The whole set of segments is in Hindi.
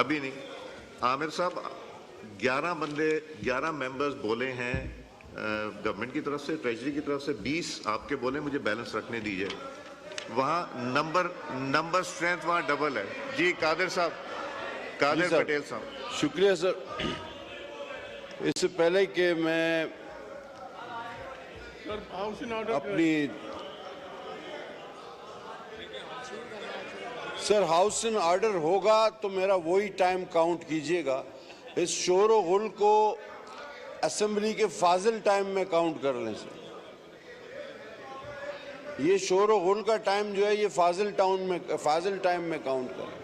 अभी नहीं। आमिर साहब, 11 मेंबर्स बोले हैं गवर्नमेंट की तरफ से, ट्रेजरी की तरफ से, 20 आपके बोले, मुझे बैलेंस रखने दीजिए। वहाँ नंबर स्ट्रेंथ वहाँ डबल है। जी कादिर साहब, कादिर पटेल साहब। शुक्रिया सर। इससे पहले कि मैं अपनी सर हाउस इन ऑर्डर होगा तो मेरा वही टाइम काउंट कीजिएगा। इस शोर व गुल को असेंबली के फाजिल टाइम में काउंट कर लें सर। ये शोर व गुल का टाइम जो है ये फाजिल टाइम में काउंट करें।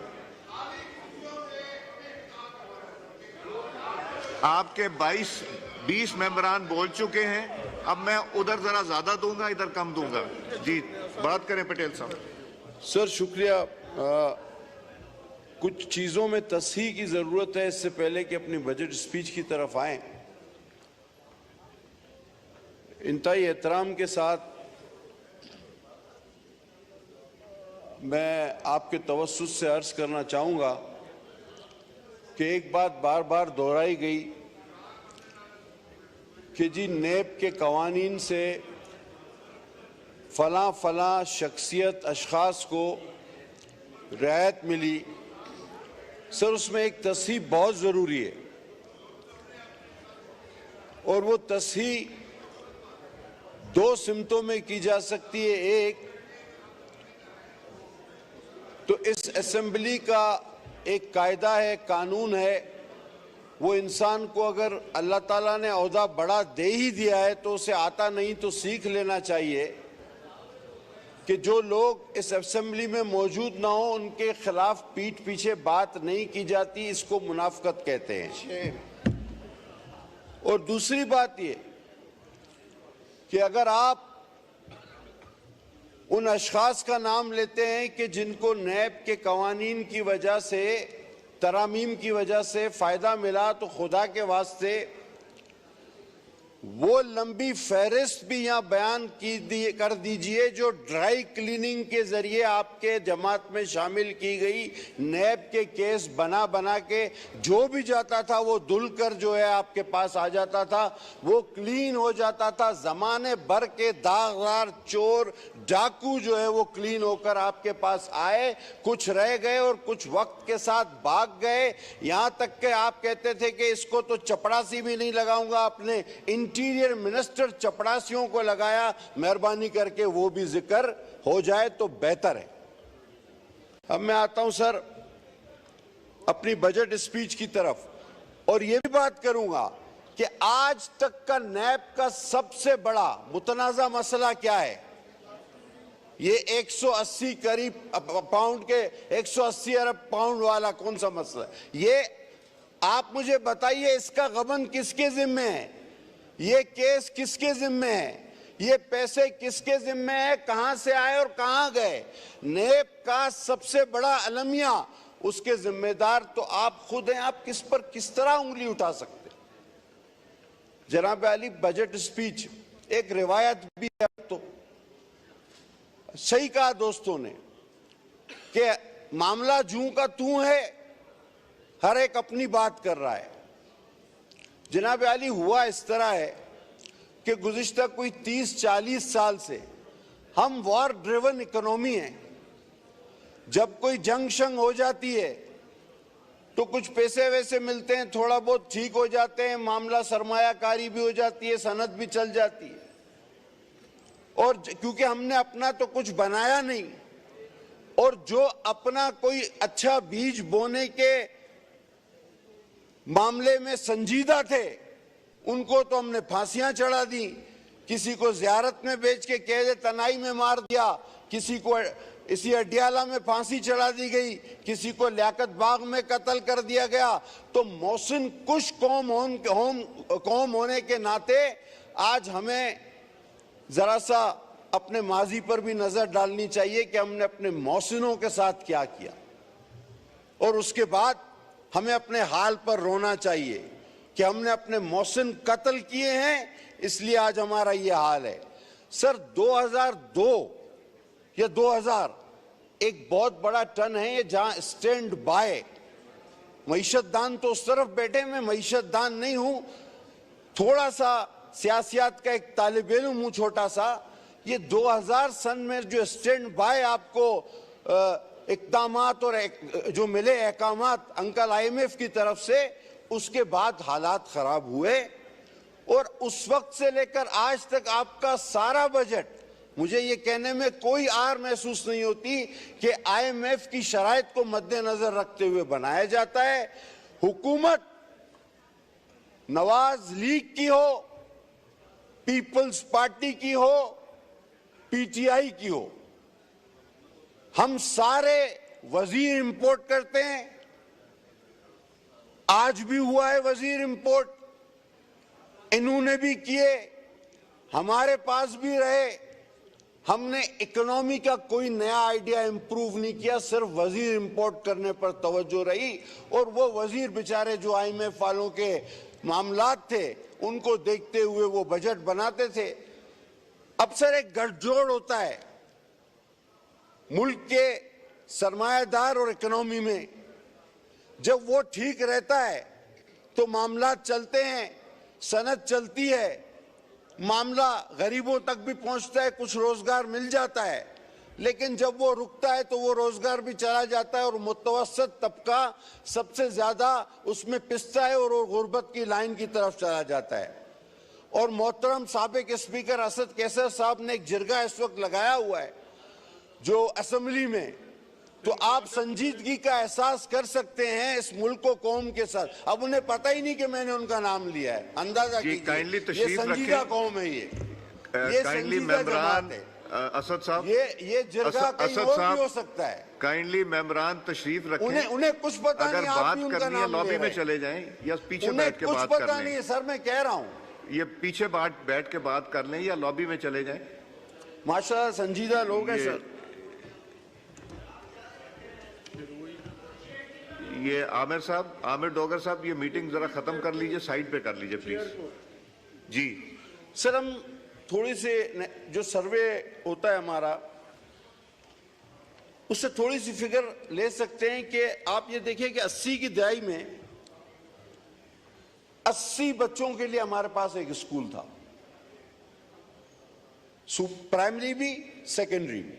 आपके 20 मेंबरान बोल चुके हैं, अब मैं उधर जरा ज्यादा दूंगा, इधर कम दूंगा। जी बात करें पटेल साहब। सर शुक्रिया। कुछ चीज़ों में तस्हीह की ज़रूरत है इससे पहले कि अपनी बजट स्पीच की तरफ आएं। इंतहाई एहतराम के साथ मैं आपके तवस्सुस से अर्ज़ करना चाहूँगा कि एक बात बार बार दोहराई गई कि जी नेब के कवानीन से फलां शख्सियत अशखास को रियायत मिली। सर उसमें एक तस्हीह बहुत ज़रूरी है और वो तस्हीह दो सिमतों में की जा सकती है। एक तो इस असेंबली का एक कायदा है, कानून है, वो इंसान को अगर अल्लाह ताला ने ओहदा बड़ा दे ही दिया है तो उसे आता नहीं तो सीख लेना चाहिए कि जो लोग इस असेंबली में मौजूद ना हो उनके खिलाफ पीठ पीछे बात नहीं की जाती, इसको मुनाफकत कहते हैं। और दूसरी बात ये कि अगर आप उन अशखास का नाम लेते हैं कि जिनको नैब के कवानीन की वजह से, तरामीम की वजह से फ़ायदा मिला, तो खुदा के वास्ते वो लंबी फहरिस्त भी यहाँ बयान कर दीजिए जो ड्राई क्लीनिंग के जरिए आपके जमात में शामिल की गई। नैब के केस बना के जो भी जाता था वो धुल कर जो है आपके पास आ जाता था, वो क्लीन हो जाता था। जमाने भर के दागदार चोर डाकू जो है वो क्लीन होकर आपके पास आए, कुछ रह गए और कुछ वक्त के साथ भाग गए। यहाँ तक कि आप कहते थे कि इसको तो चपड़ासी भी नहीं लगाऊंगा, अपने इंटीरियर मिनिस्टर चपड़ासियों को लगाया। मेहरबानी करके वो भी जिक्र हो जाए तो बेहतर है। अब मैं आता हूं सर अपनी बजट स्पीच की तरफ, और ये भी बात करूंगा कि आज तक का नैब का सबसे बड़ा मुतनाज़ा मसला क्या है। ये 180 करीब पाउंड के 180 अरब पाउंड वाला कौन सा मसला है? ये आप मुझे बताइए, इसका गबन किसके जिम्मे है? ये केस किसके जिम्मे है? ये पैसे किसके जिम्मे है? कहां से आए और कहां गए? नेब का सबसे बड़ा अलमिया, उसके जिम्मेदार तो आप खुद हैं। आप किस पर किस तरह उंगली उठा सकते? जनाब अली, बजट स्पीच एक रिवायत भी है। तो सही कहा दोस्तों ने कि मामला जूं का तू है, हर एक अपनी बात कर रहा है। जनाब अली, हुआ इस तरह है कि गुज़िश्ता कोई 30-40 साल से हम वॉर ड्रिवन इकोनॉमी हैं। जब कोई जंग शंग हो जाती है तो कुछ पैसे वैसे मिलते हैं, थोड़ा बहुत ठीक हो जाते हैं, मामला सरमायाकारी भी हो जाती है, सनद भी चल जाती है। और क्योंकि हमने अपना तो कुछ बनाया नहीं, और जो अपना कोई अच्छा बीज बोने के मामले में संजीदा थे उनको तो हमने फांसियां चढ़ा दी। किसी को ज़ियारत में बेच के कैद तनाई में मार दिया, किसी को इसी अडियाला में फांसी चढ़ा दी गई, किसी को लियाकत बाग में कत्ल कर दिया गया। तो मोहसिन कुश कौम होने के नाते आज हमें जरा सा अपने माजी पर भी नजर डालनी चाहिए कि हमने अपने मोहसिनों के साथ क्या किया, और उसके बाद हमें अपने हाल पर रोना चाहिए कि हमने अपने मोहसिन कत्ल किए हैं, इसलिए आज हमारा ये हाल है। सर 2002 या 2000 एक बहुत बड़ा टर्न है ये, जहां स्टैंड बाय मईशत दान तो उस तरफ बैठे, मैं मईशत दान नहीं हूं, थोड़ा सा सियासियात का एक तालिब इल्म हूं छोटा सा। ये 2000 सन में जो स्टैंड बाय आपको इक़दामात और जो मिले अहकामात अंकल IMF की तरफ से, उसके बाद हालात खराब हुए और उस वक्त से लेकर आज तक आपका सारा बजट, मुझे ये कहने में कोई आर महसूस नहीं होती कि IMF की शराइत को मद्देनजर रखते हुए बनाया जाता है। हुकूमत नवाज लीग की हो, पीपल्स पार्टी की हो, PTI की हो, हम सारे वजीर इंपोर्ट करते हैं। आज भी हुआ है वजीर इंपोर्ट, इन्होंने भी किए, हमारे पास भी रहे। हमने इकोनॉमी का कोई नया आइडिया इंप्रूव नहीं किया, सिर्फ वजीर इंपोर्ट करने पर तवज्जो रही। और वो वजीर बेचारे जो IMF वालों के मामलात थे, उनको देखते हुए वो बजट बनाते थे। अब सर एक गठजोड़ होता है मुल्क के सरमायादार और इकोनॉमी में, जब वो ठीक रहता है तो मामलात चलते हैं, सनद चलती है, मामला गरीबों तक भी पहुंचता है, कुछ रोजगार मिल जाता है। लेकिन जब वो रुकता है तो वो रोजगार भी चला जाता है और मुतवस्सत तबका सबसे ज्यादा उसमें पिसता है और वो गुर्बत की लाइन की तरफ चला जाता है। और मोहतरम साबिक स्पीकर असद कैसर साहब ने एक जिरगा इस वक्त लगाया हुआ है जो असेंबली में, तो आप संजीदगी का एहसास कर सकते हैं इस मुल्क को कौम के साथ। अब उन्हें पता ही नहीं कि मैंने उनका नाम लिया है, अंदाजा कीजिए। ये संजीदा कौम है, ये संजीदा जमात है। असद साहब, ये जिरगा कहीं और भी हो सकता है। काइंडली मेंबरान तशरीफ रखें। उन्हें कुछ पता नहीं, आप बात भी उनका करनी है नाम लॉबी में चले जाएं या पीछे बैठ के बात कर लें। कुछ पता नहीं है सर, मैं कह रहा हूँ ये पीछे बैठ के बात कर लें या लॉबी में चले जाएं। माशाल्लाह संजीदा लोग हैं सर। ये आमिर साहब, आमिर डोगर साहब, ये मीटिंग जरा खत्म कर लीजिए, साइड पे कर लीजिए प्लीज। जी सर, हम थोड़ी सी जो सर्वे होता है हमारा, उससे थोड़ी सी फिगर ले सकते हैं कि आप ये देखिए कि 80 की दहाई में 80 बच्चों के लिए हमारे पास एक स्कूल था, प्राइमरी भी सेकेंडरी भी,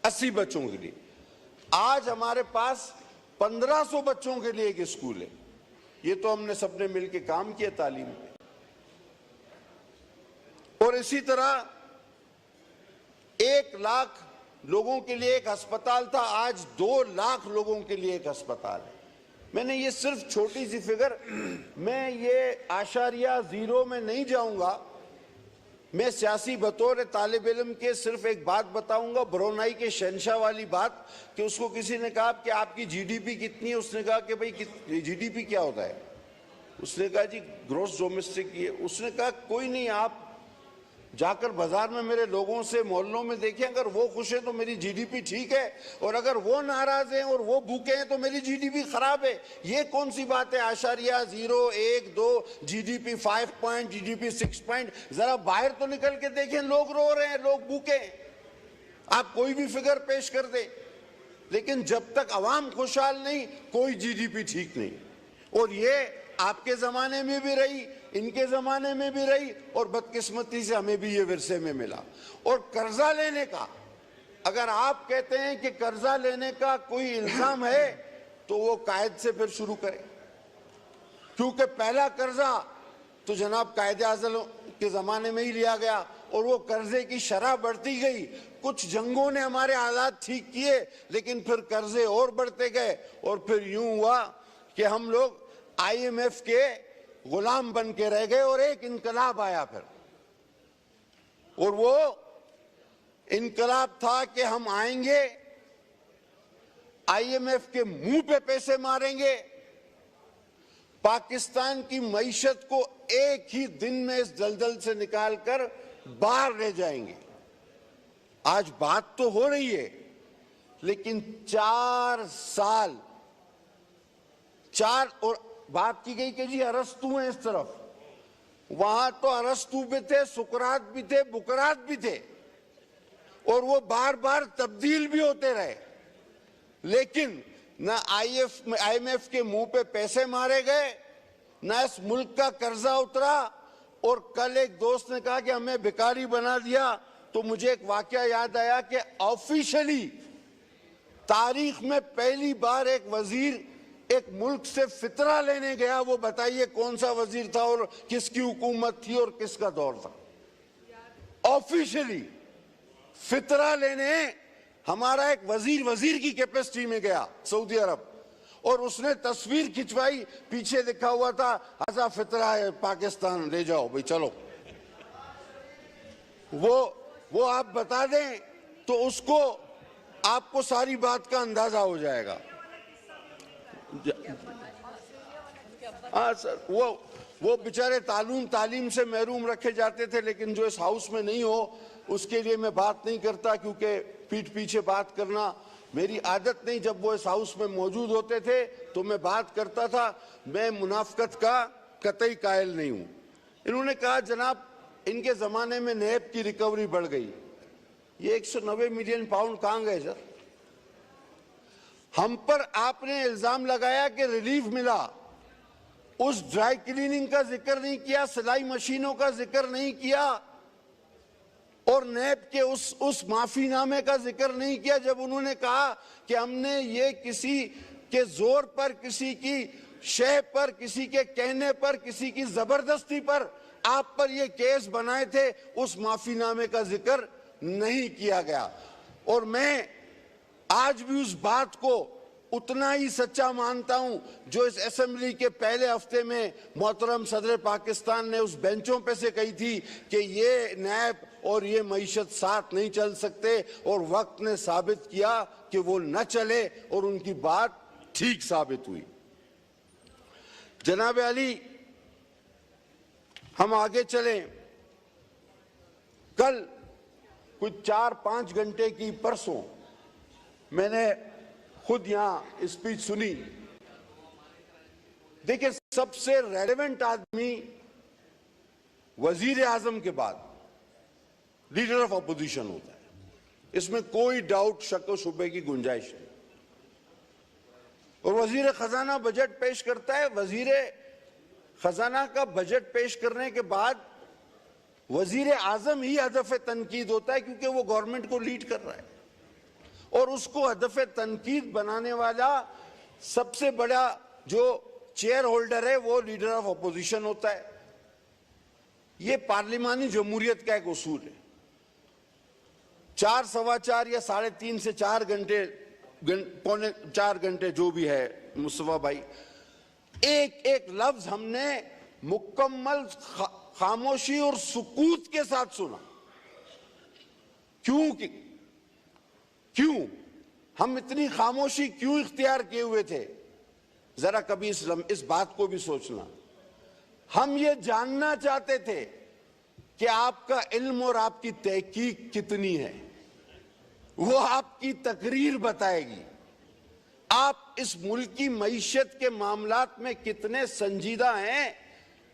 80 बच्चों के लिए। आज हमारे पास 1500 बच्चों के लिए एक स्कूल है। ये तो हमने सबने मिलकर काम किया तालीम में। और इसी तरह 1 लाख लोगों के लिए एक अस्पताल था, आज 2 लाख लोगों के लिए एक अस्पताल है। मैंने ये सिर्फ छोटी सी फिगर, मैं ये आशारिया जीरो में नहीं जाऊंगा, मैं सियासी बतौर तालिब इल्म के सिर्फ एक बात बताऊंगा, ब्रुनाई के शहंशाह वाली बात, कि उसको किसी ने कहा कि आपकी GDP कितनी है, उसने कहा कि भाई GDP क्या होता है, उसने कहा जी ग्रोस डोमेस्टिक ये। उसने कहा कोई नहीं, आप जाकर बाजार में मेरे लोगों से मोहल्लों में देखें, अगर वो खुश है तो मेरी GDP ठीक है, और अगर वो नाराज हैं और वो भूखे हैं तो मेरी GDP खराब है। ये कौन सी बात है? आशारिया 0, 1, 2, GDP 5 पॉइंट, GDP 6 पॉइंट। जरा बाहर तो निकल के देखें, लोग रो रहे हैं, लोग भूखे हैं। आप कोई भी फिगर पेश कर दे, लेकिन जब तक अवाम खुशहाल नहीं, कोई GDP ठीक नहीं। और ये आपके जमाने में भी रही, इनके जमाने में भी रही, और बदकिस्मती से हमें भी ये विरसे में मिला। और कर्जा लेने का, अगर आप कहते हैं कि कर्जा लेने का कोई इल्जाम है, तो वो कायद से फिर शुरू करें, क्योंकि पहला कर्जा तो जनाब कायदे आज़म के जमाने में ही लिया गया, और वो कर्जे की शरह बढ़ती गई। कुछ जंगों ने हमारे हालात ठीक किए, लेकिन फिर कर्जे और बढ़ते गए, और फिर यूं हुआ कि हम लोग IMF के गुलाम बन के रह गए, और एक इनकलाब आया फिर। और वो इनकलाब था कि हम आएंगे, IMF के मुंह पे पैसे मारेंगे, पाकिस्तान की मईशत को एक ही दिन में इस दलदल से निकालकर बाहर ले जाएंगे। आज बात तो हो रही है, लेकिन 4 साल, और बात की गई कि जी अरस्तू हैं इस तरफ, वहां तो अरस्तू भी थे, सुकरात भी थे, बुकरात भी थे, और वो बार बार तब्दील भी होते रहे। लेकिन ना IMF के मुंह पे पैसे मारे गए, ना इस मुल्क का कर्जा उतरा। और कल एक दोस्त ने कहा कि हमें भिखारी बना दिया, तो मुझे एक वाकया याद आया कि ऑफिशियली तारीख में पहली बार एक वजीर एक मुल्क से फितरा लेने गया। वो बताइए कौन सा वजीर था और किसकी हुकूमत थी और किसका दौर था? ऑफिशियली फितरा लेने हमारा एक वजीर की कैपेसिटी में गया सऊदी अरब, और उसने तस्वीर खिंचवाई, पीछे लिखा हुआ था आजा फितरा है पाकिस्तान, ले जाओ भाई चलो। वो आप बता दें तो उसको आपको सारी बात का अंदाजा हो जाएगा। हाँ सर, वो बेचारे तालीम से महरूम रखे जाते थे, लेकिन जो इस हाउस में नहीं हो उसके लिए मैं बात नहीं करता, क्योंकि पीठ पीछे बात करना मेरी आदत नहीं। जब वो इस हाउस में मौजूद होते थे तो मैं बात करता था। मैं मुनाफकत का कतई कायल नहीं हूं। इन्होंने कहा जनाब इनके जमाने में नैब की रिकवरी बढ़ गई। ये 190 मिलियन पाउंड कहां गए सर? हम पर आपने इल्जाम लगाया कि रिलीफ मिला, उस ड्राई क्लीनिंग का जिक्र नहीं किया, सिलाई मशीनों का जिक्र नहीं किया, और नैब के उस माफीनामे का जिक्र नहीं किया जब उन्होंने कहा कि हमने ये किसी के जोर पर, किसी की शय पर, किसी के कहने पर, किसी की जबरदस्ती पर आप पर ये केस बनाए थे। उस माफीनामे का जिक्र नहीं किया गया। और मैं आज भी उस बात को उतना ही सच्चा मानता हूं जो इस असेंबली के पहले हफ्ते में मोहतरम सदर पाकिस्तान ने उस बेंचों पे से कही थी कि ये नैब और ये मईशत साथ नहीं चल सकते, और वक्त ने साबित किया कि वो न चले और उनकी बात ठीक साबित हुई। जनाब अली, हम आगे चलें। कल कुछ 4-5 घंटे की परसों मैंने खुद यहां स्पीच सुनी। देखिए, सबसे रेलेवेंट आदमी वजीर आजम के बाद लीडर ऑफ अपोजिशन होता है, इसमें कोई डाउट, शक व शुबे की गुंजाइश नहीं। और वजीर खजाना बजट पेश करता है। वजीर खजाना का बजट पेश करने के बाद वजीर आजम ही हदफ तनकीद होता है, क्योंकि वो गवर्नमेंट को लीड कर रहा है, और उसको हदफ तनकीद बनाने वाला सबसे बड़ा जो चेयर होल्डर है वो लीडर ऑफ अपोजिशन होता है। ये पार्लिमानी जमहूरियत का एक उसूल है। 4, सवा 4 या 3.5 से 4 घंटे, पौने 4 घंटे जो भी है मुस्तफा भाई, एक लफ्ज हमने मुकम्मल खामोशी और सुकूत के साथ सुना। क्यों हम इतनी खामोशी क्यों इख्तियार किए हुए थे? जरा कभी इस बात को भी सोचना। हम ये जानना चाहते थे कि आपका इल्म और आपकी तहकीक कितनी है। वो आपकी तकरीर बताएगी। आप इस मुल्क की मईशत के मामलात में कितने संजीदा हैं,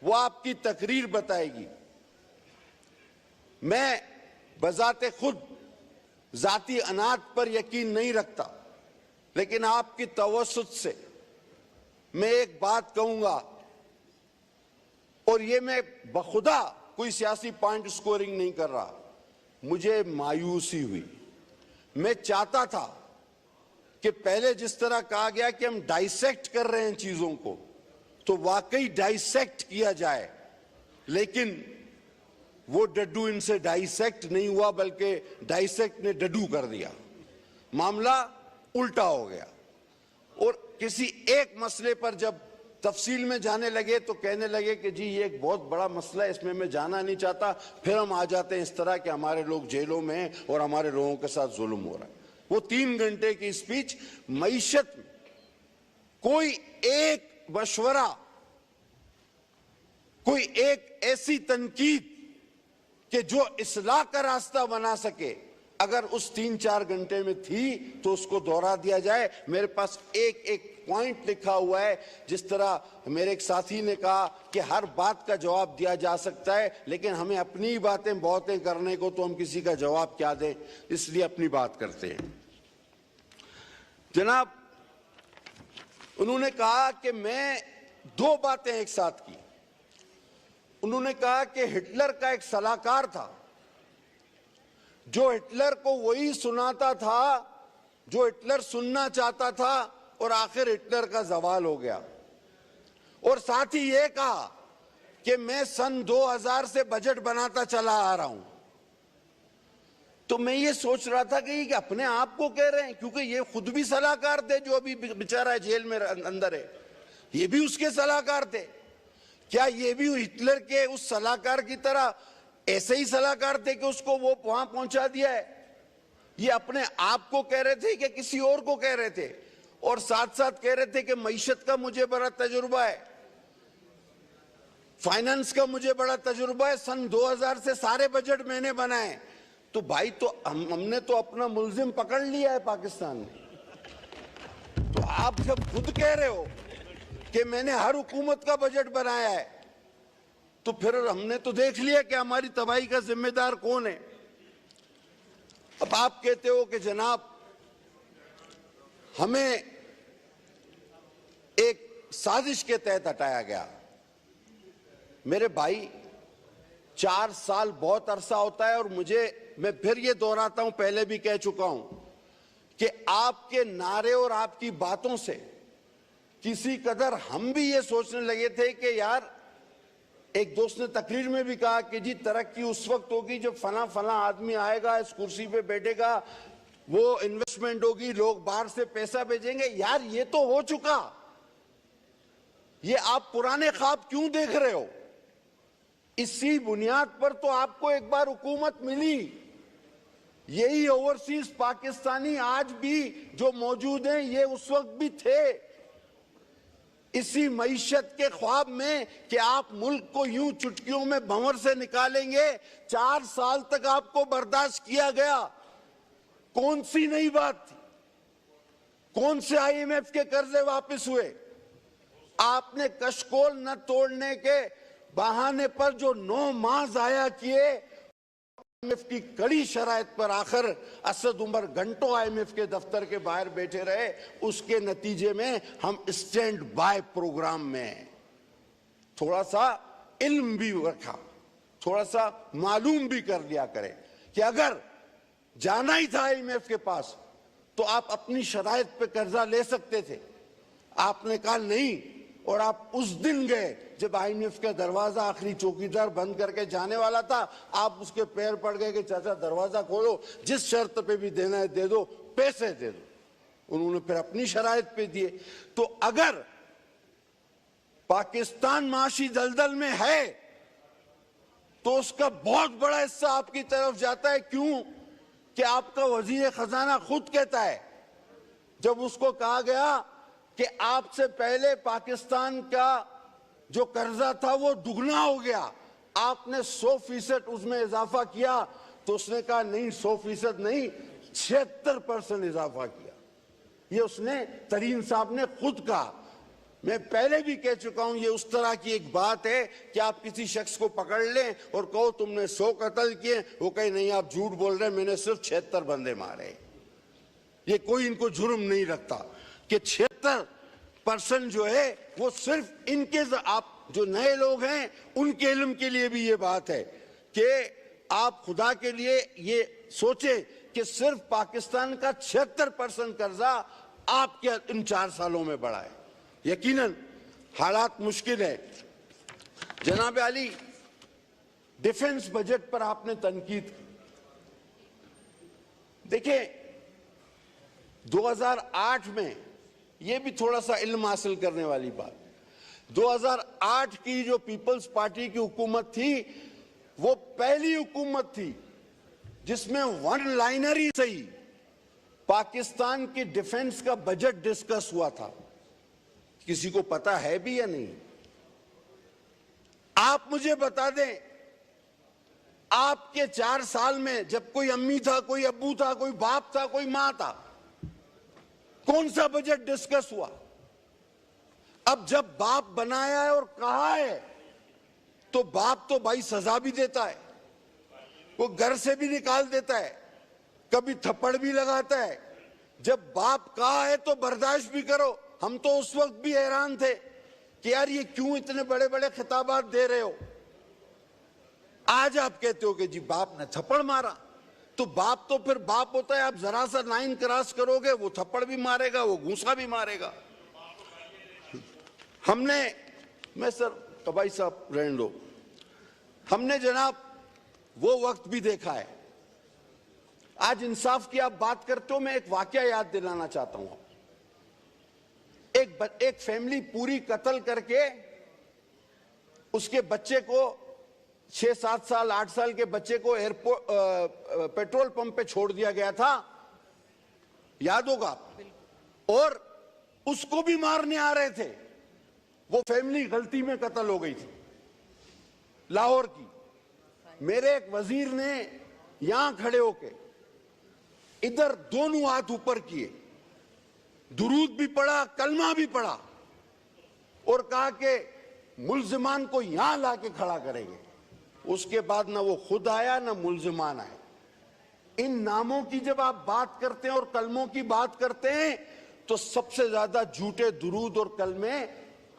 वो आपकी तकरीर बताएगी। मैं बजाते खुद जाती अनात पर यकीन नहीं रखता, लेकिन आपकी तवस्सुत से मैं एक बात कहूंगा, और ये मैं बखुदा कोई सियासी पॉइंट स्कोरिंग नहीं कर रहा। मुझे मायूसी हुई। मैं चाहता था कि पहले जिस तरह कहा गया कि हम डाइसेक्ट कर रहे हैं चीजों को, तो वाकई डाइसेक्ट किया जाए, लेकिन वो डड्डू इनसे डाइसेक्ट नहीं हुआ, बल्कि डाइसेक्ट ने डड्डू कर दिया। मामला उल्टा हो गया। और किसी एक मसले पर जब तफसील में जाने लगे तो कहने लगे कि जी ये एक बहुत बड़ा मसला है, इसमें मैं जाना नहीं चाहता। फिर हम आ जाते हैं इस तरह कि हमारे लोग जेलों में हैं और हमारे लोगों के साथ जुल्म हो रहा है। वो 3 घंटे की स्पीच मईशत में कोई एक मशवरा, कोई एक ऐसी तनकीद कि जो इस्लाह का रास्ता बना सके, अगर उस 3-4 घंटे में थी तो उसको दोहरा दिया जाए। मेरे पास एक पॉइंट लिखा हुआ है। जिस तरह मेरे एक साथी ने कहा कि हर बात का जवाब दिया जा सकता है, लेकिन हमें अपनी ही बातें बहुतें करने को, तो हम किसी का जवाब क्या दें, इसलिए अपनी बात करते हैं। जनाब, उन्होंने कहा कि मैं दो बातें एक साथ की। उन्होंने कहा कि हिटलर का एक सलाहकार था जो हिटलर को वही सुनाता था जो हिटलर सुनना चाहता था, और आखिर हिटलर का जवाल हो गया। और साथ ही ये कहा कि मैं सन 2000 से बजट बनाता चला आ रहा हूं। तो मैं ये सोच रहा था कि ये अपने आप को कह रहे हैं, क्योंकि ये खुद भी सलाहकार थे, जो अभी बेचारा जेल में अंदर है, ये भी उसके सलाहकार थे। क्या ये भी हिटलर के उस सलाहकार की तरह ऐसे ही सलाहकार थे कि उसको वो वहां पहुंचा दिया है? ये अपने आप को कह रहे थे कि किसी और को कह रहे थे? और साथ साथ कह रहे थे कि मईशत का मुझे बड़ा तजुर्बा है, फाइनेंस का मुझे बड़ा तजुर्बा है, सन 2000 से सारे बजट मैंने बनाए। तो भाई, तो हमने तो अपना मुल्जिम पकड़ लिया है पाकिस्तान में। तो आप जब खुद कह रहे हो कि मैंने हर हुकूमत का बजट बनाया है, तो फिर हमने तो देख लिया कि हमारी तबाही का जिम्मेदार कौन है। अब आप कहते हो कि जनाब हमें एक साजिश के तहत हटाया गया। मेरे भाई, 4 साल बहुत अरसा होता है, और मैं फिर ये दोहराता हूं, पहले भी कह चुका हूं कि आपके नारे और आपकी बातों से किसी कदर हम भी ये सोचने लगे थे कि यार, एक दोस्त ने तकरीर में भी कहा कि जी तरक्की उस वक्त होगी जब फला फला आदमी आएगा, इस कुर्सी पे बैठेगा, वो इन्वेस्टमेंट होगी, लोग बाहर से पैसा भेजेंगे। यार, ये तो हो चुका। ये आप पुराने ख्वाब क्यों देख रहे हो? इसी बुनियाद पर तो आपको एक बार हुकूमत मिली। यही ओवरसीज पाकिस्तानी आज भी जो मौजूद हैं, ये उस वक्त भी थे, इसी मईशत के ख्वाब में कि आप मुल्क को यूं चुटकियों में भंवर से निकालेंगे। 4 साल तक आपको बर्दाश्त किया गया। कौन सी नई बात थी? कौन से IMF के कर्जे वापस हुए? आपने कशकोल न तोड़ने के बहाने पर जो 9 माह जाया किए, IMF की कड़ी शराइत पर आखिर असद उमर घंटों IMF के दफ्तर के बाहर बैठे रहे। उसके नतीजे में हम स्टैंड बाय प्रोग्राम में थोड़ा सा इल्म भी रखा, थोड़ा सा मालूम भी कर लिया करें कि अगर जाना ही था IMF के पास तो आप अपनी शराइत पे कर्जा ले सकते थे। आपने कहा नहीं, और आप उस दिन गए जब IMF का दरवाजा आखिरी चौकीदार बंद करके जाने वाला था। आप उसके पैर पड़ गए कि चाचा दरवाजा खोलो, जिस शर्त पे भी देना है दे दो, पैसे दे दो। उन्होंने फिर अपनी शराइत पे दिए। तो अगर पाकिस्तान माशी दलदल में है तो उसका बहुत बड़ा हिस्सा आपकी तरफ जाता है। क्यों? कि आपका वजीर खजाना खुद कहता है, जब उसको कहा गया कि आपसे पहले पाकिस्तान का जो कर्जा था वो दुगना हो गया, आपने 100% उसमें इजाफा किया, तो उसने कहा नहीं, 100% नहीं, 76% इजाफा किया। ये उसने, तरीन साहब ने खुद कहा। मैं पहले भी कह चुका हूं, ये उस तरह की एक बात है कि आप किसी शख्स को पकड़ लें और कहो तुमने 100 कत्ल किए, वो कहे नहीं आप झूठ बोल रहे हैं, मैंने सिर्फ 76 बंदे मारे। ये कोई इनको जुर्म नहीं रखता कि 76% जो है वो सिर्फ इनके, आप जो नए लोग हैं उनके इल्म के लिए भी ये बात है कि आप खुदा के लिए ये सोचे कि सिर्फ पाकिस्तान का 76% कर्जा आपके इन 4 सालों में बढ़ा है। यकीनन हालात मुश्किल है। जनाब अली, डिफेंस बजट पर आपने तनकीद की। देखिए 2008 में, यह भी थोड़ा सा इल्म हासिल करने वाली बात, 2008 की जो पीपल्स पार्टी की हुकूमत थी वो पहली हुकूमत थी जिसमें वन लाइनर ही सही पाकिस्तान की डिफेंस का बजट डिस्कस हुआ था। किसी को पता है भी या नहीं? आप मुझे बता दें, आपके 4 साल में जब कोई अम्मी था, कोई अब्बू था, कोई बाप था, कोई मां था, कौन सा बजट डिस्कस हुआ? अब जब बाप बनाया है और कहा है तो बाप तो भाई सजा भी देता है, वो घर से भी निकाल देता है, कभी थप्पड़ भी लगाता है। जब बाप कहा है तो बर्दाश्त भी करो, हम तो उस वक्त भी हैरान थे कि यार ये क्यों इतने बड़े बड़े खिताबात दे रहे हो। आज आप कहते हो कि जी बाप ने थप्पड़ मारा, तो बाप तो फिर बाप होता है। आप जरा सा लाइन क्रॉस करोगे वो थप्पड़ भी मारेगा, वो घूंसा भी मारेगा। मैं सर कबाई साहब रहने दो, हमने जनाब वो वक्त भी देखा है। आज इंसाफ की आप बात करते हो, मैं एक वाकया याद दिलाना चाहता हूं। एक फैमिली पूरी कत्ल करके उसके बच्चे को 6-7 साल 8 साल के बच्चे को एयरपोर्ट पेट्रोल पंप पे छोड़ दिया गया था, याद होगा। और उसको भी मारने आ रहे थे। वो फैमिली गलती में कत्ल हो गई थी, लाहौर की। मेरे एक वजीर ने यहां खड़े होके इधर दोनों हाथ ऊपर किए, दुरूद भी पढ़ा, कलमा भी पढ़ा और कहा कि मुल्जिमान को यहां लाके खड़ा करेंगे। उसके बाद ना वो खुद आया ना मुल्जिमान आए। इन नामों की जब आप बात करते हैं और कलमों की बात करते हैं तो सबसे ज्यादा झूठे दुरूद और कलमे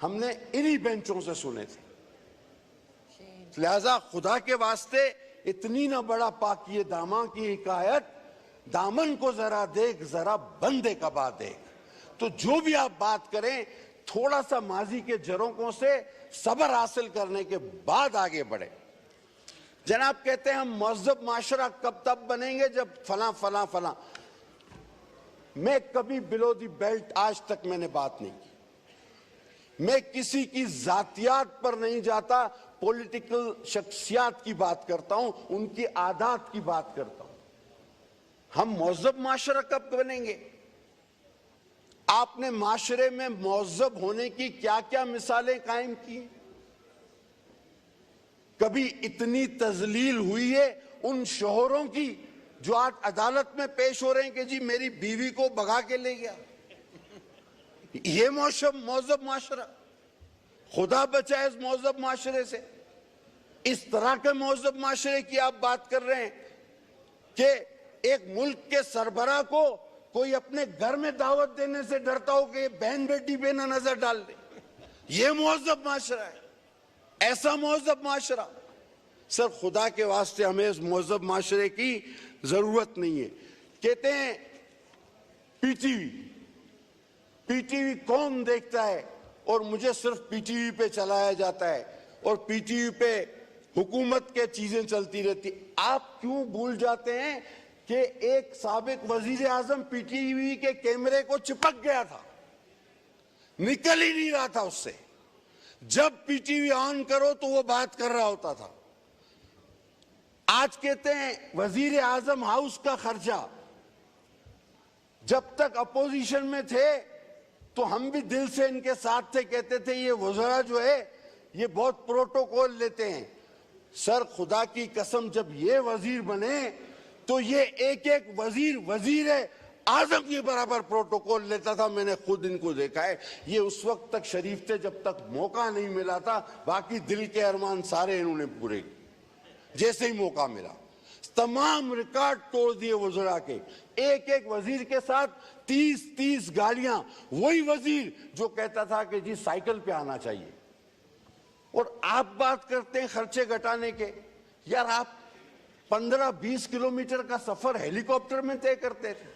हमने इन्हीं बेंचों से सुने थे। लिहाजा खुदा के वास्ते इतनी ना बड़ा पाकिए दामा की हिकायत, दामन को जरा देख जरा बंदे कबा देख। तो जो भी आप बात करें थोड़ा सा माजी के झरोकों से सब्र हासिल करने के बाद आगे बढ़े। जनाब कहते हैं हम मज़हब माशरा कब तब बनेंगे जब फला फला फला। मैं कभी बिलो दी बेल्ट आज तक मैंने बात नहीं की। मैं किसी की जातियात पर नहीं जाता, पॉलिटिकल शख्सियात की बात करता हूं, उनकी आदात की बात करता हूं। हम मज़हब माशरा कब बनेंगे? आपने माशरे में मज़हब होने की क्या क्या मिसालें कायम की? कभी इतनी तजलील हुई है उन शोहरों की जो आज अदालत में पेश हो रहे हैं कि जी मेरी बीवी को भगा के ले गया। ये मौजब माशरा, खुदा बचाए इस मौजब माशरे से। इस तरह के मौजब माशरे की आप बात कर रहे हैं कि एक मुल्क के सरबराह को कोई अपने घर में दावत देने से डरता हो कि बहन बेटी पे ना नजर डाल दे। ये मौजब माशरा है, ऐसा मौजब माशरा। सर खुदा के वास्ते हमें इस मौजब माशरे की जरूरत नहीं है। कहते हैं पीटीवी कौन देखता है और मुझे सिर्फ पीटीवी पे चलाया जाता है और पीटीवी पे हुकूमत के चीजें चलती रहती। आप क्यों भूल जाते हैं कि एक साबिक वजीर आजम पीटीवी के कैमरे को चिपक गया था, निकल ही नहीं रहा था उससे। जब पीटीवी ऑन करो तो वो बात कर रहा होता था। आज कहते हैं वजीर आजम हाउस का खर्चा, जब तक अपोजिशन में थे तो हम भी दिल से इनके साथ थे, कहते थे ये वज़रा जो है ये बहुत प्रोटोकॉल लेते हैं। सर खुदा की कसम जब ये वजीर बने तो ये एक एक वजीर आजम के बराबर प्रोटोकॉल लेता था। मैंने खुद इनको देखा है। ये उस वक्त तक शरीफ थे जब तक मौका नहीं मिला था, बाकी दिल के अरमान सारे इन्होंने पूरे किए। जैसे ही मौका मिला तमाम रिकॉर्ड तोड़ दिए वज़रा के। एक एक वजीर के साथ 30-30 गाड़ियां। वही वजीर जो कहता था कि जी साइकिल पे आना चाहिए। और आप बात करते हैं खर्चे घटाने के। यार आप 15-20 किलोमीटर का सफर हेलीकॉप्टर में तय करते थे।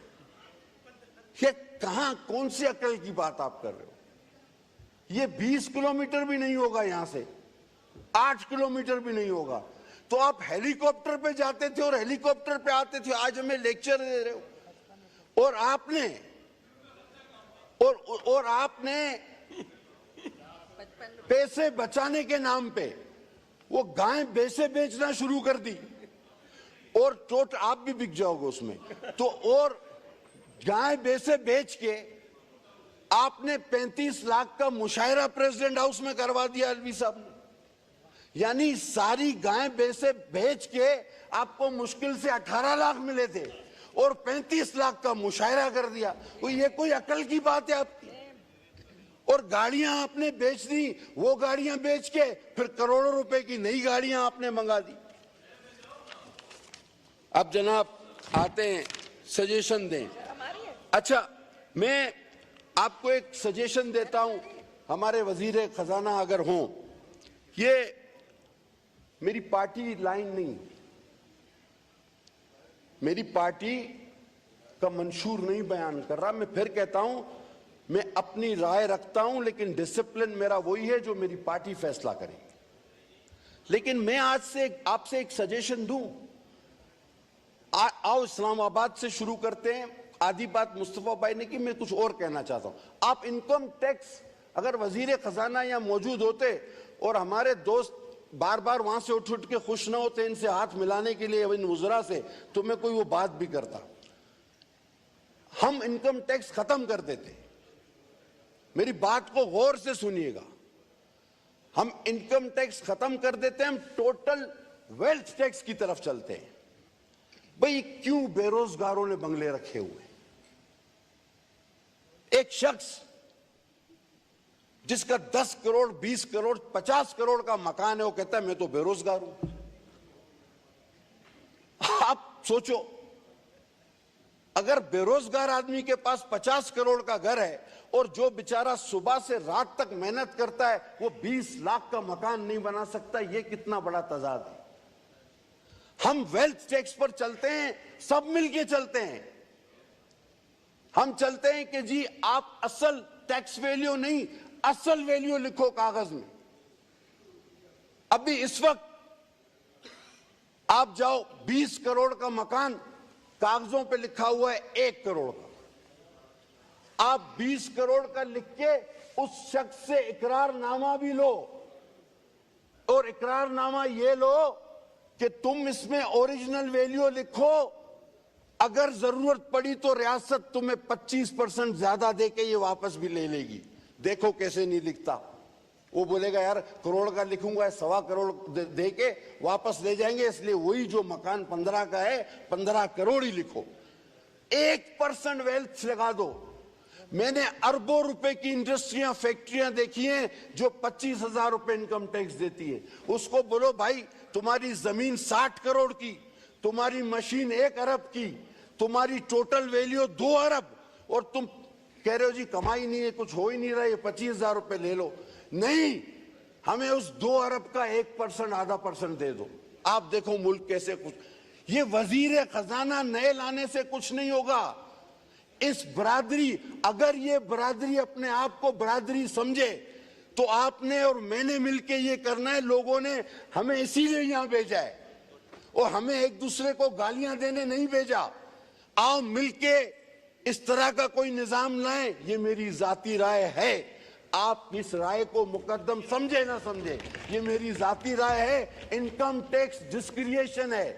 ये कहां कौन सी अकल की बात आप कर रहे हो? ये 20 किलोमीटर भी नहीं होगा, यहां से 8 किलोमीटर भी नहीं होगा। तो आप हेलीकॉप्टर पे जाते थे और हेलीकॉप्टर पे आते थे। आज हमें लेक्चर दे रहे हो। और आपने पैसे बचाने के नाम पे वो गाय भैंसे बेचना शुरू कर दी और आप भी बिक जाओगे उसमें। तो और गाय भैंसे बेच के आपने 35 लाख का मुशायरा प्रेसिडेंट हाउस में करवा दिया अलवी साहब ने। यानी सारी गाय भैंसे बेच के आपको मुश्किल से 18 लाख मिले थे और 35 लाख का मुशायरा कर दिया। तो ये कोई अकल की बात है आपकी? और गाड़ियां आपने बेच दी, वो गाड़ियां बेच के फिर करोड़ों रुपए की नई गाड़ियां आपने मंगा दी। अब जनाब आते हैं, सजेशन दें। अच्छा, मैं आपको एक सजेशन देता हूं, हमारे वजीर खजाना अगर हों, ये मेरी पार्टी लाइन नहीं, मेरी पार्टी का मंशूर नहीं बयान कर रहा। मैं फिर कहता हूं, मैं अपनी राय रखता हूं, लेकिन डिसिप्लिन मेरा वही है जो मेरी पार्टी फैसला करेगी। लेकिन मैं आज से आपसे एक सजेशन दूं, आओ इस्लामाबाद से शुरू करते हैं। आधी बात मुस्तफा भाई ने की, मैं कुछ और कहना चाहता हूं। आप इनकम टैक्स, अगर वजीर खजाना यहां मौजूद होते और हमारे दोस्त बार बार वहां से उठ के खुश ना होते इनसे हाथ मिलाने के लिए, इन वज़रा से, तो मैं कोई वो बात भी करता। हम इनकम टैक्स खत्म कर देते। मेरी बात को गौर से सुनिएगा, हम इनकम टैक्स खत्म कर देते हैं, हम टोटल वेल्थ टैक्स की तरफ चलते हैं। भाई क्यों बेरोजगारों ने बंगले रखे हुए? एक शख्स जिसका 10 करोड़ 20 करोड़ 50 करोड़ का मकान है, वो कहता है मैं तो बेरोजगार हूं। आप सोचो, अगर बेरोजगार आदमी के पास 50 करोड़ का घर है और जो बेचारा सुबह से रात तक मेहनत करता है वो 20 लाख का मकान नहीं बना सकता, ये कितना बड़ा तजाद है। हम वेल्थ टैक्स पर चलते हैं, सब मिलके चलते हैं। हम चलते हैं कि जी आप असल टैक्स वैल्यू नहीं, असल वैल्यू लिखो कागज में। अभी इस वक्त आप जाओ, 20 करोड़ का मकान कागजों पे लिखा हुआ है 1 करोड़ का। आप 20 करोड़ का लिख के उस शख्स से इकरारनामा भी लो, और इकरारनामा ये लो कि तुम इसमें ओरिजिनल वैल्यू लिखो, अगर जरूरत पड़ी तो रियासत तुम्हें 25% ज्यादा देके ये वापस भी ले लेगी। देखो कैसे नहीं लिखता। वो बोलेगा यार करोड़ का लिखूंगा, 1.25 करोड़ दे के वापस ले जाएंगे, इसलिए वही जो मकान 15 का है 15 करोड़ ही लिखो। 1% वेल्थ लगा दो। मैंने अरबों रुपए की इंडस्ट्रियां फैक्ट्रियां देखी हैं जो 25,000 रुपए इनकम टैक्स देती है। उसको बोलो भाई तुम्हारी जमीन 60 करोड़ की, तुम्हारी मशीन 1 अरब की, तुम्हारी टोटल वैल्यू 2 अरब, और तुम कह रहे हो जी कमाई नहीं है, कुछ हो ही नहीं रहा, ये 25,000 रुपए ले लो। नहीं, हमें उस 2 अरब का 1% आधा % दे दो। आप देखो मुल्क कैसे कुछ। ये वजीर खजाना नए लाने से कुछ नहीं होगा। इस बरादरी, अगर ये बरादरी अपने आप को बरादरी समझे तो आपने और मैंने मिलके ये करना है। लोगों ने हमें इसीलिए यहां भेजा है और हमें एक दूसरे को गालियां देने नहीं भेजा। आओ मिलके इस तरह का कोई निजाम लाएं, ये मेरी जाती राय है। आप इस राय को मुकद्दम समझे ना समझे, ये मेरी जाती राय है। इनकम टैक्स डिस्क्रिएशन है,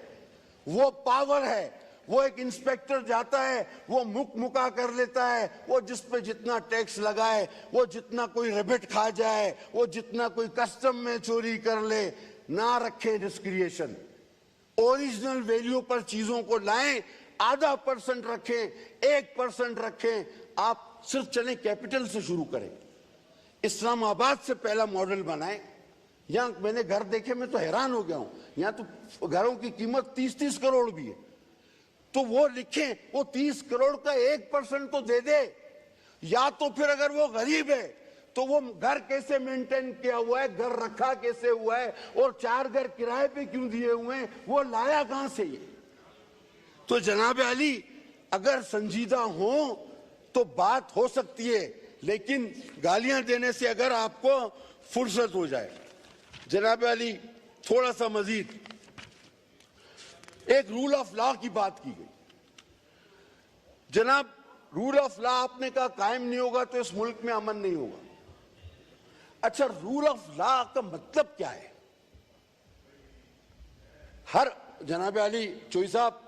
वो पावर है। वो एक इंस्पेक्टर जाता है, वो मुका कर लेता है, वो जिस पे जितना टैक्स लगाए, वो जितना कोई रिबिट खा जाए, वो जितना कोई कस्टम में चोरी कर ले, ना रखे डिस्क्रिएशन। ओरिजिनल वैल्यू पर चीजों को लाएं, आधा % रखें, 1% रखें। आप सिर्फ चलें कैपिटल से शुरू करें। इस्लामाबाद से पहला मॉडल बनाएं। यहां मैंने घर देखे, मैं तो हैरान हो गया हूं। यहां तो घरों की कीमत 30-30 करोड़ भी है। तो वो लिखें, वो 30 करोड़ का 1% तो दे दे। या तो फिर अगर वो गरीब है तो वो घर कैसे मेंटेन किया हुआ है, घर रखा कैसे हुआ है, और 4 घर किराए पे क्यों दिए हुए हैं, वो लाया कहां से ये। तो जनाब अली अगर संजीदा हो तो बात हो सकती है, लेकिन गालियां देने से अगर आपको फुर्सत हो जाए। जनाब अली थोड़ा सा मजीद, एक रूल ऑफ लॉ की बात की गई। जनाब रूल ऑफ लॉ आपने कहा कायम नहीं होगा तो इस मुल्क में अमन नहीं होगा। अच्छा, रूल ऑफ लॉ का मतलब क्या है? हर जनाब अली चोई साहब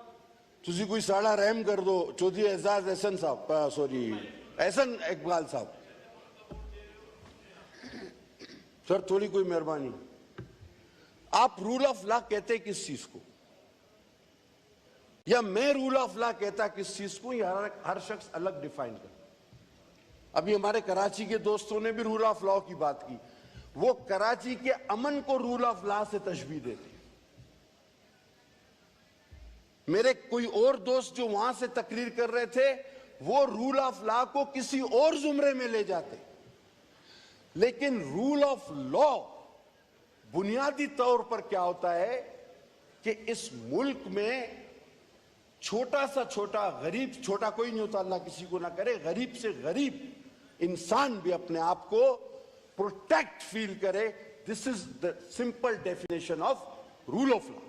तुझी कोई साड़ा रहम कर दो, चौधरी एजाज एहसन साहब, सॉरी एहसन इकबाल साहब, सर थोड़ी कोई मेहरबानी। आप रूल ऑफ लॉ कहते किस चीज को, या मैं रूल ऑफ लॉ कहता किस चीज को, या हर शख्स अलग डिफाइन कर। अभी हमारे कराची के दोस्तों ने भी रूल ऑफ लॉ की बात की। वो कराची के अमन को रूल ऑफ लॉ से तशबीह देते। मेरे कोई और दोस्त जो वहां से तकरीर कर रहे थे वो रूल ऑफ लॉ को किसी और जुमरे में ले जाते। लेकिन रूल ऑफ लॉ बुनियादी तौर पर क्या होता है कि इस मुल्क में छोटा सा छोटा, गरीब, छोटा कोई नहीं होता, अल्लाह किसी को ना करे, गरीब से गरीब इंसान भी अपने आप को प्रोटेक्ट फील करे। This is the simple definition of rule of law.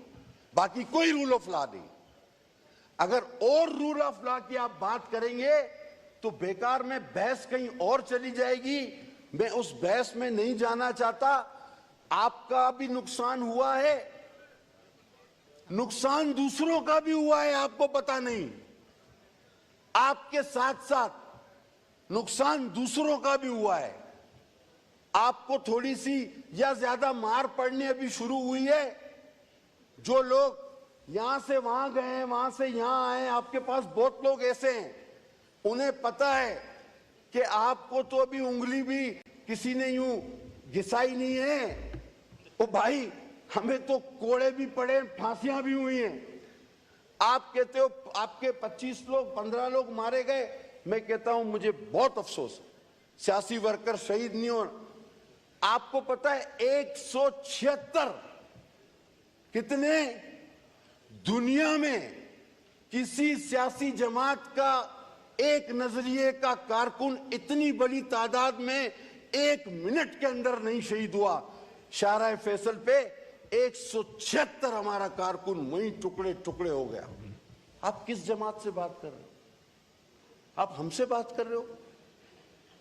बाकी कोई रूल ऑफ लॉ नहीं। अगर और रूल ऑफ लॉ की आप बात करेंगे तो बेकार में बहस कहीं और चली जाएगी। मैं उस बहस में नहीं जाना चाहता। आपका भी नुकसान हुआ है, नुकसान दूसरों का भी हुआ है, आपको पता नहीं। आपके साथ साथ नुकसान दूसरों का भी हुआ है। आपको थोड़ी सी या ज्यादा मार पड़नी अभी शुरू हुई है। जो लोग यहां से वहां गए हैं, वहां से यहां आए, आपके पास बहुत लोग ऐसे हैं, उन्हें पता है कि आपको तो अभी उंगली भी किसी ने यूं घिसाई नहीं है। ओ भाई, हमें तो कोड़े भी पड़े, फांसियां भी हुई हैं। आप कहते हो आपके 25 लोग 15 लोग मारे गए। मैं कहता हूं मुझे बहुत अफसोस, सियासी वर्कर शहीद नहीं हो। आपको पता है 176 कितने दुनिया में किसी सियासी जमात का एक नजरिए का कारकुन इतनी बड़ी तादाद में 1 मिनट के अंदर नहीं शहीद हुआ। शाहराह फैसल पे 176 हमारा कारकुन वहीं टुकड़े टुकड़े हो गया। आप किस जमात से बात कर रहे हो? आप हमसे बात कर रहे हो?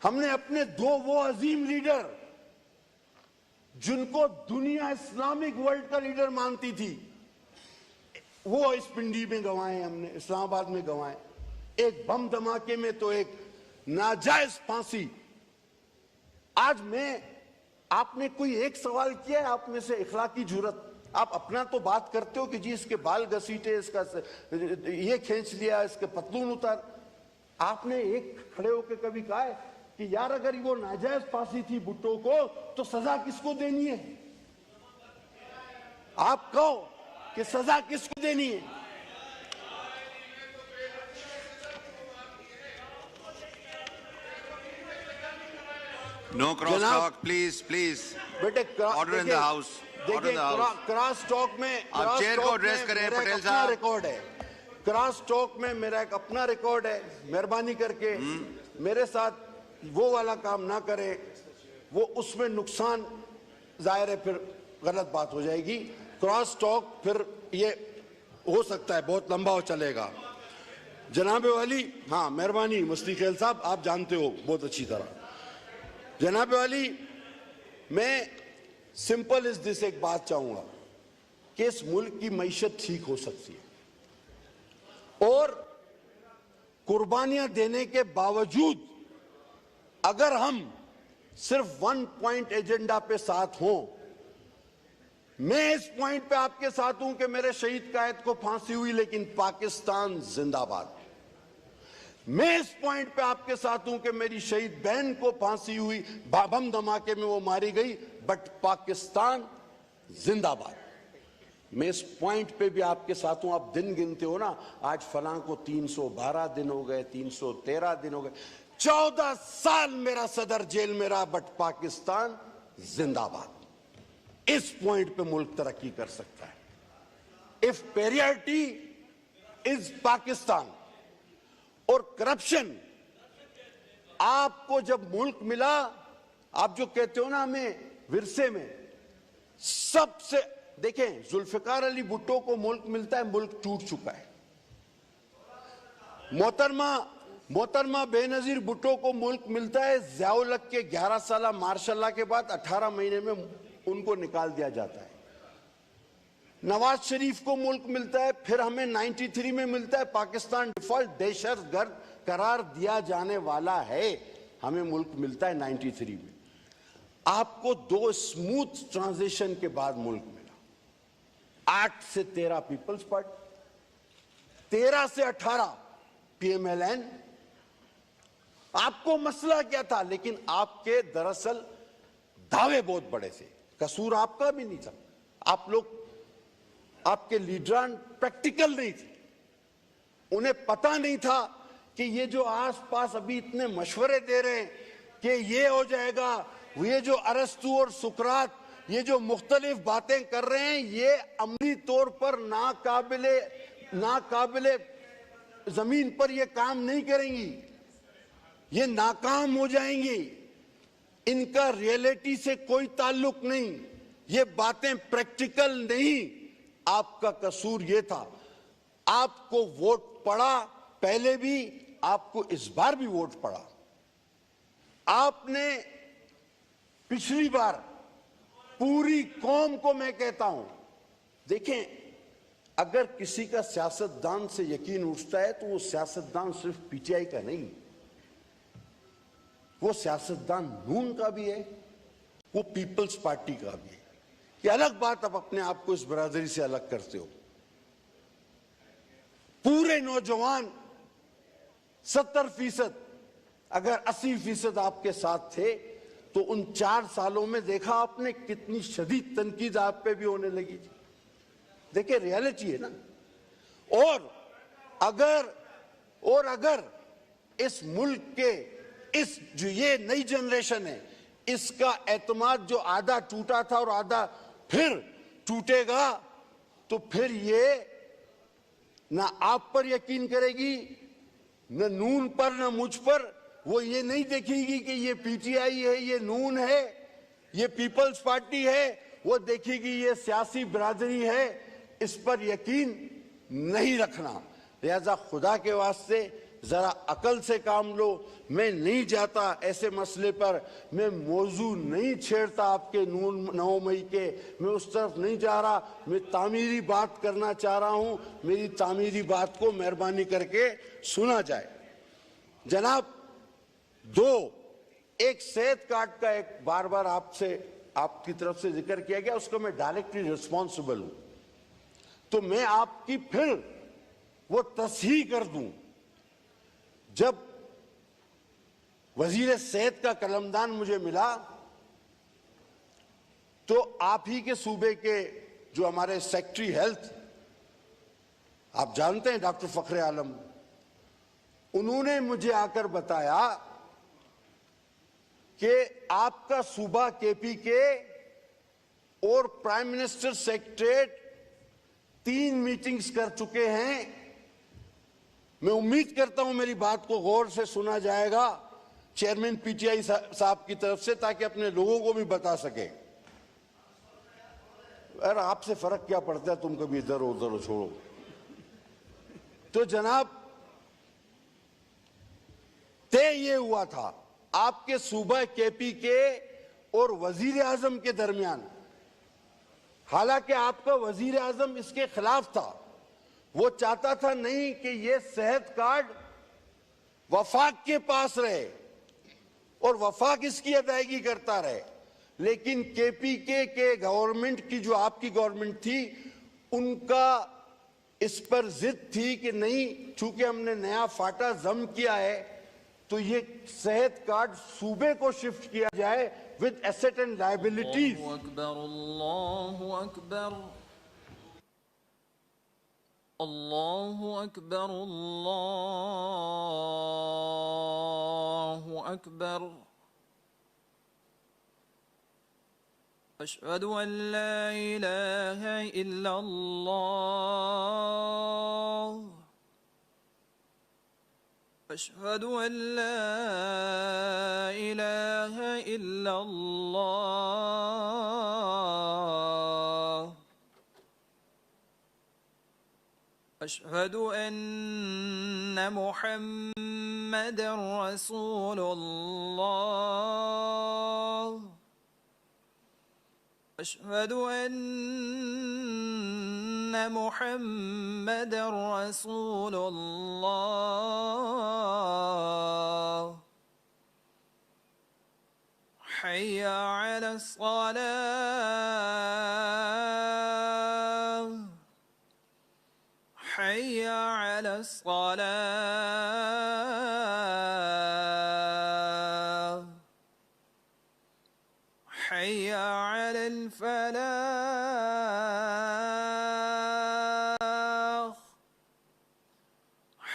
हमने अपने दो वो अजीम लीडर जिनको दुनिया इस्लामिक वर्ल्ड का लीडर मानती थी, वो इस पिंडी में गंवाए, हमने इस्लामाबाद में गंवाए। एक बम धमाके में तो एक नाजायज फांसी। आज मैं, आपने कोई एक सवाल किया है आप में से इखलाकी जुर्रत? आप अपना तो बात करते हो कि जी इसके बाल घसीटे, इसका ये खींच लिया, इसके पतलून उतार। आपने एक खड़े होकर कभी कहा है कि यार अगर वो नाजायज फांसी थी भुट्टो को तो सजा किसको देनी है? आप कहो कि सजा किसको देनी है? No cross talk, please, please. बेटे Order in the house. Order in the house. Cross talk में आप चेयर को एड्रेस करें, पटेल साहब। रिकॉर्ड है क्रॉस टॉक में, मेरा एक अपना रिकॉर्ड है। मेहरबानी करके मेरे साथ वो वाला काम ना करें, वो उसमें नुकसान जाहिर है, फिर गलत बात हो जाएगी। क्रॉस टॉक फिर ये हो सकता है बहुत लंबा हो चलेगा। जनाब वाली, हाँ मेहरबानी मस्ती खेल साहब, आप जानते हो बहुत अच्छी तरह। जनाब वाली, मैं सिंपल इज दिस एक बात चाहूंगा कि इस मुल्क की मईशत ठीक हो सकती है और कुर्बानियां देने के बावजूद अगर हम सिर्फ 1 पॉइंट एजेंडा पे साथ हों। मैं इस पॉइंट पे आपके साथ हूं कि मेरे शहीद कायद को फांसी हुई लेकिन पाकिस्तान जिंदाबाद। मैं इस पॉइंट पे आपके साथ हूं कि मेरी शहीद बहन को फांसी हुई, बम धमाके में वो मारी गई, बट पाकिस्तान जिंदाबाद। मैं इस पॉइंट पे भी आपके साथ हूं। आप दिन गिनते हो ना, आज फलां को 312 दिन हो गए, 313 दिन हो गए। 14 साल मेरा सदर जेल में रहा, बट पाकिस्तान जिंदाबाद। इस पॉइंट पे मुल्क तरक्की कर सकता है। इफ पेरियरिटी इज पाकिस्तान और करप्शन, आपको जब मुल्क मिला, आप जो कहते हो ना हमें विरसे में सबसे, देखें जुल्फिकार अली भुट्टो को मुल्क मिलता है, मुल्क टूट चुका है। मोहतरमा बेनजीर भुट्टो को मुल्क मिलता है, ज़ियाउल हक के 11 साल मार्शल लॉ के बाद 18 महीने में उनको निकाल दिया जाता है। नवाज शरीफ को मुल्क मिलता है, फिर हमें 93 में मिलता है। पाकिस्तान डिफॉल्ट दहशतगर्द करार दिया जाने वाला है, हमें मुल्क मिलता है 93 में। आपको 2 स्मूथ ट्रांजिशन के बाद मुल्क मिला। 8 से 13 पीपल्स पार्टी, 13 से 18 PMLN। आपको मसला क्या था? लेकिन आपके दरअसल दावे बहुत बड़े थे, कसूर आपका भी नहीं था। आप लोग, आपके लीडरान प्रैक्टिकल नहीं थे, उन्हें पता नहीं था कि ये जो आसपास अभी इतने मशवरे दे रहे हैं कि ये हो जाएगा, ये जो अरस्तु और सुकरात ये जो मुख्तलिफ बातें कर रहे हैं, ये अमली तौर पर नाकाबिले जमीन पर ये काम नहीं करेंगी, ये नाकाम हो जाएंगी, इनका रियलिटी से कोई ताल्लुक नहीं, ये बातें प्रैक्टिकल नहीं। आपका कसूर ये था, आपको वोट पड़ा, पहले भी आपको इस बार भी वोट पड़ा। आपने पिछली बार पूरी कौम को मैं कहता हूं, देखें, अगर किसी का सियासतदान से यकीन उठता है तो वो सियासतदान सिर्फ पीटीआई का नहीं, वो सियासतदान नून का भी है, वो पीपल्स पार्टी का भी है। ये अलग बात, आप अपने आप को इस बरादरी से अलग करते हो। पूरे नौजवान 70%, अगर 80% आपके साथ थे तो उन 4 सालों में देखा आपने कितनी शदीद तनकीद आप पे भी होने लगी थी। देखिए रियलिटी है ना। और अगर इस मुल्क के इस जो ये नई जनरेशन है, इसका एतमाद जो आधा टूटा था और आधा फिर टूटेगा, तो फिर ये ना आप पर यकीन करेगी, न नून पर, न मुझ पर। वो ये नहीं देखेगी कि ये पीटीआई है, ये नून है, ये पीपल्स पार्टी है, वो देखेगी ये सियासी बिरादरी है। इस पर यकीन नहीं रखना। लिहाजा खुदा के वास्ते जरा अकल से काम लो। मैं नहीं जाता ऐसे मसले पर, मैं मौजू नहीं छेड़ता आपके 9 मई के, मैं उस तरफ नहीं जा रहा। मैं तामीरी बात करना चाह रहा हूं, मेरी तामीरी बात को मेहरबानी करके सुना जाए। जनाब, एक सेहत कार्ड का एक बार बार आपकी तरफ से जिक्र किया गया, उसको मैं डायरेक्टली रिस्पॉन्सिबल हूं, तो मैं आपकी फिर वो तस्हीह कर दूं। जब वजीर सेहत का कलमदान मुझे मिला तो आप ही के सूबे के जो हमारे सेक्रेटरी हेल्थ, आप जानते हैं डॉक्टर फखरे आलम, उन्होंने मुझे आकर बताया कि आपका सूबा केपीके और प्राइम मिनिस्टर सेक्रेटरीट 3 मीटिंग्स कर चुके हैं। मैं उम्मीद करता हूं मेरी बात को गौर से सुना जाएगा चेयरमैन पीटीआई साहब की तरफ से, ताकि अपने लोगों को भी बता सके। अरे आपसे फर्क क्या पड़ता है, तुम कभी इधर उधर छोड़ो। तो जनाब, तय ये हुआ था आपके सूबा केपी के और वजीर आजम के दरमियान, हालांकि आपका वजीर आजम इसके खिलाफ था। वो चाहता था नहीं कि ये सेहत कार्ड वफाक के पास रहे और वफाक इसकी अदायगी करता रहे। लेकिन केपीके के गवर्नमेंट की, जो आपकी गवर्नमेंट थी, उनका इस पर जिद थी कि नहीं, चूंकि हमने नया फाटा जम किया है तो ये सेहत कार्ड सूबे को शिफ्ट किया जाए विद एसेट एंड लायबिलिटीज। अल्लाहु अकबर, अल्लाहु अकबर, अल्लाहु अकबर, अल्लाहु अकबर। अशहदु अन ला इलाहा इल्लल्लाह, अशहदु अन ला इलाहा इल्लल्लाह, अशहदु अन्न मुहम्मदन रसूलुल्लाह, अशहदु अन्न मुहम्मदन रसूलुल्लाह। हय्य अलस सलाह, हय्य अलस सलाह, हय्य अलल फलाह,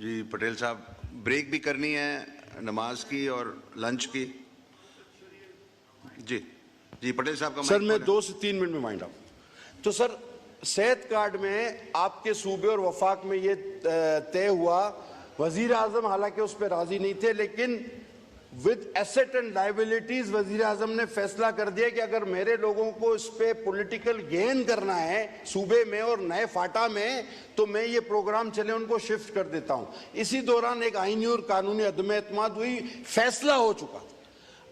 जी पटेल साहब, ब्रेक भी करनी है नमाज की और लंच की. जी जी पटेल साहब का सर माइक मैं खोलें. 2 से 3 मिनट में माइंड आउट. तो सर सेहत कार्ड में आपके सूबे और वफाक में ये तय हुआ, वजीर आजम हालांकि उस पर राजी नहीं थे, लेकिन विद एसेट एंड लाइबिलिटीज वजीर आजम ने फैसला कर दिया कि अगर मेरे लोगों को इस पे पॉलिटिकल गेन करना है सूबे में और नए फाटा में, तो मैं ये प्रोग्राम चले उनको शिफ्ट कर देता हूं. इसी दौरान एक आईनी और कानूनी अदम एतमाद हुई, फैसला हो चुका.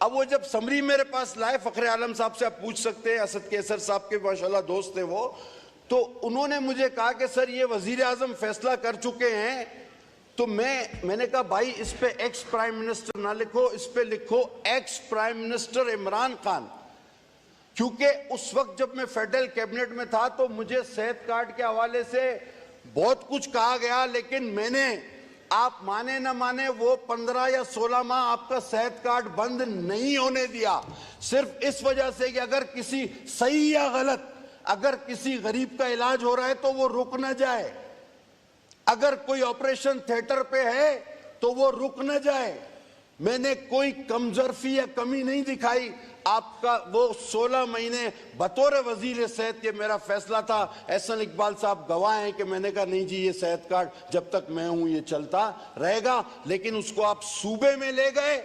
अब वो जब समरी मेरे पास लाए, फखरे आलम साहब से आप पूछ सकते हैं, असद केसर साहब के माशाल्लाह दोस्त थे वो, तो उन्होंने मुझे कहा कि सर ये वजीर आजम फैसला कर चुके हैं. तो मैंने कहा भाई इस पे एक्स प्राइम मिनिस्टर ना लिखो, इस पे लिखो ex prime minister Imran Khan, क्योंकि उस वक्त जब मैं फेडरल कैबिनेट में था तो मुझे सेहत कार्ड के हवाले से बहुत कुछ कहा गया, लेकिन मैंने, आप माने ना माने, वो 15 या 16 माह आपका सेहत कार्ड बंद नहीं होने दिया, सिर्फ इस वजह से कि अगर किसी सही या गलत, अगर किसी गरीब का इलाज हो रहा है तो वो रुक ना जाए, अगर कोई ऑपरेशन थिएटर पे है तो वो रुक न जाए. मैंने कोई कमजोरी या कमी नहीं दिखाई. आपका वो 16 महीने बतौर वजीर सेहत ये मेरा फैसला था. एहसन इकबाल साहब गवाह हैं कि मैंने कहा नहीं जी ये सेहत कार्ड जब तक मैं हूं ये चलता रहेगा, लेकिन उसको आप सूबे में ले गए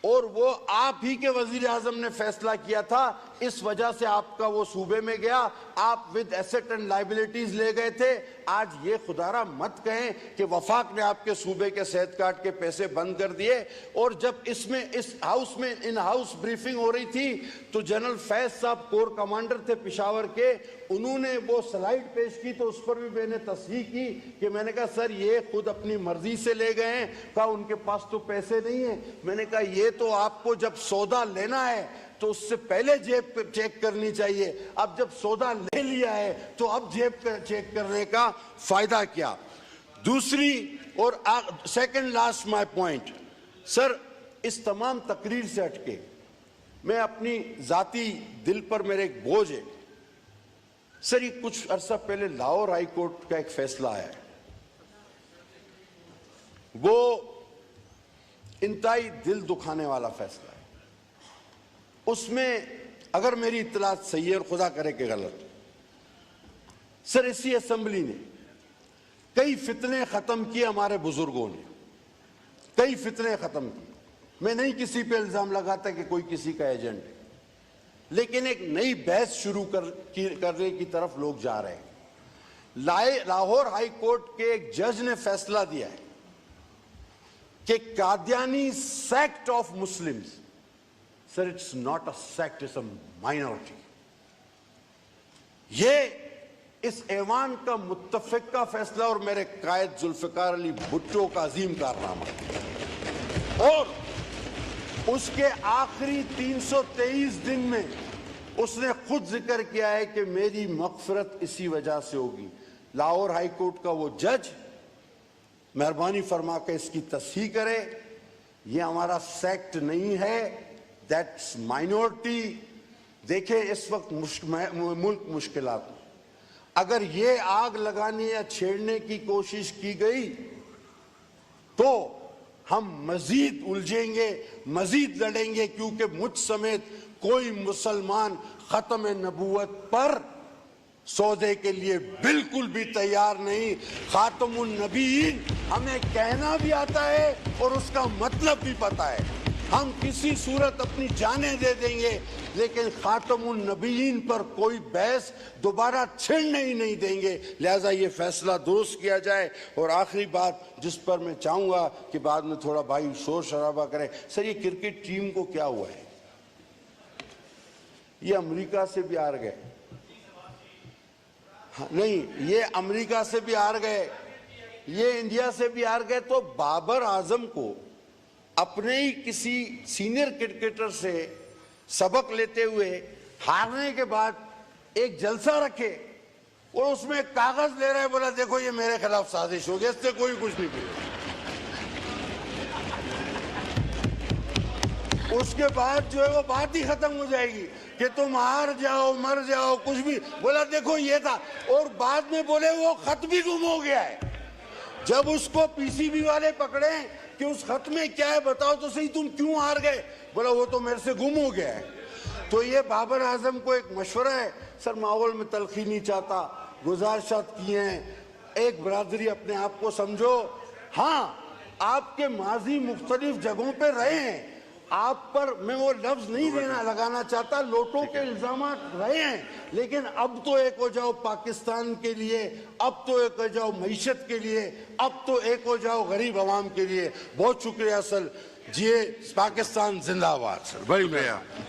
और वो आप ही के वजीर आजम ने फैसला किया था, इस वजह से आपका वो सूबे में गया. आप विद एसेट एंड लाइबिलिटीज ले गए थे. आज ये खुदारा मत कहें कि वफाक ने आपके सूबे के सेहत कार्ड के पैसे बंद कर दिए. और जब इसमें इस हाउस में इन हाउस ब्रीफिंग हो रही थी तो जनरल फैज साहब कोर कमांडर थे पिशावर के, उन्होंने वो स्लाइड पेश की तो उस पर भी मैंने तस्हीह की कि मैंने कहा सर ये खुद अपनी मर्जी से ले गए हैं. कहा उनके पास तो पैसे नहीं है. मैंने कहा ये तो आपको जब सौदा लेना है तो उससे पहले जेब चेक करनी चाहिए. अब जब सौदा ले लिया है तो अब जेब चेक करने का फायदा क्या. दूसरी और second last my point, sir इस तमाम तकरीर से हटके मैं अपनी जाती दिल पर मेरे एक बोझ है. सर ये कुछ अरसा पहले लाहौर हाई कोर्ट का एक फैसला आया है, वो इंतहाई दिल दुखाने वाला फैसला है. उसमें अगर मेरी इत्तलात सही है और खुदा करे कि गलत, सर इसी असेंबली ने कई फितने खत्म किए, हमारे बुजुर्गों ने कई फितने खत्म किए. मैं नहीं किसी पे इल्जाम लगाता कि कोई किसी का एजेंट है, लेकिन एक नई बहस शुरू करने की तरफ लोग जा रहे हैं. लाहौर हाई कोर्ट के एक जज ने फैसला दिया है कि Qadiani sect of Muslims, sir it's not a sect, it's a minority. ये इस ऐवान का मुत्तफिक का फैसला और मेरे कायद जुल्फिकार अली भुट्टो का अजीम कारनामा, और उसके आखिरी 323 दिन में उसने खुद जिक्र किया है कि मेरी मगफिरत इसी वजह से होगी. लाहौर हाई कोर्ट का वो जज मेहरबानी फरमा के इसकी तस्हीह करे. ये हमारा सेक्ट नहीं है, दैट्स माइनॉरिटी. देखें इस वक्त मुल्क मुश्किलात, अगर ये आग लगाने या छेड़ने की कोशिश की गई तो हम मजीद उलझेंगे, मजीद लड़ेंगे, क्योंकि मुझ समेत कोई मुसलमान खत्म नबूवत पर सौदे के लिए बिल्कुल भी तैयार नहीं. खातमुन नबीयीन हमें कहना भी आता है और उसका मतलब भी पता है. हम किसी सूरत अपनी जानें दे देंगे, लेकिन खातमुन नबीयीन पर कोई बहस दोबारा छिड़ने ही नहीं देंगे. लिहाजा ये फैसला दुरुस्त किया जाए. और आखिरी बात जिस पर मैं चाहूंगा कि बाद में थोड़ा भाई शोर शराबा करें, सर ये क्रिकेट टीम को क्या हुआ है? ये अमेरिका से भी हार गए. नहीं, ये अमेरिका से भी हार गए, ये इंडिया से भी हार गए। तो बाबर आजम को अपने ही किसी सीनियर क्रिकेटर से सबक लेते हुए हारने के बाद एक जलसा रखे और उसमें कागज ले रहे, बोला देखो ये मेरे खिलाफ साजिश हो गई, इससे कोई कुछ नहीं किया। उसके बाद जो है वो बात ही खत्म हो जाएगी कि तुम हार जाओ मर जाओ कुछ भी, बोला देखो ये था। और बाद में बोले वो खत भी गुम हो गया है। जब उसको पीसीबी वाले पकड़े कि उस खत में क्या है बताओ तो सही, तुम क्यों हार गए, बोला वो तो मेरे से गुम हो गया है। तो ये बाबर आजम को एक मशवरा है, सर माहौल में तलखी नहीं चाहता, गुजारिशात किए हैं, एक बरादरी अपने आप को समझो। हाँ आपके माजी मुख्तलिफ जगहों पे रहे हैं, आप पर मैं वो लफ्ज नहीं लगाना चाहता, लोटों के इल्जामात रहे हैं, लेकिन अब तो एक हो जाओ पाकिस्तान के लिए, अब तो एक हो जाओ मईशत के लिए, अब तो एक हो जाओ गरीब आवाम के लिए। बहुत शुक्रिया सर, जी पाकिस्तान जिंदाबाद सर, बड़ी मेहरबानी।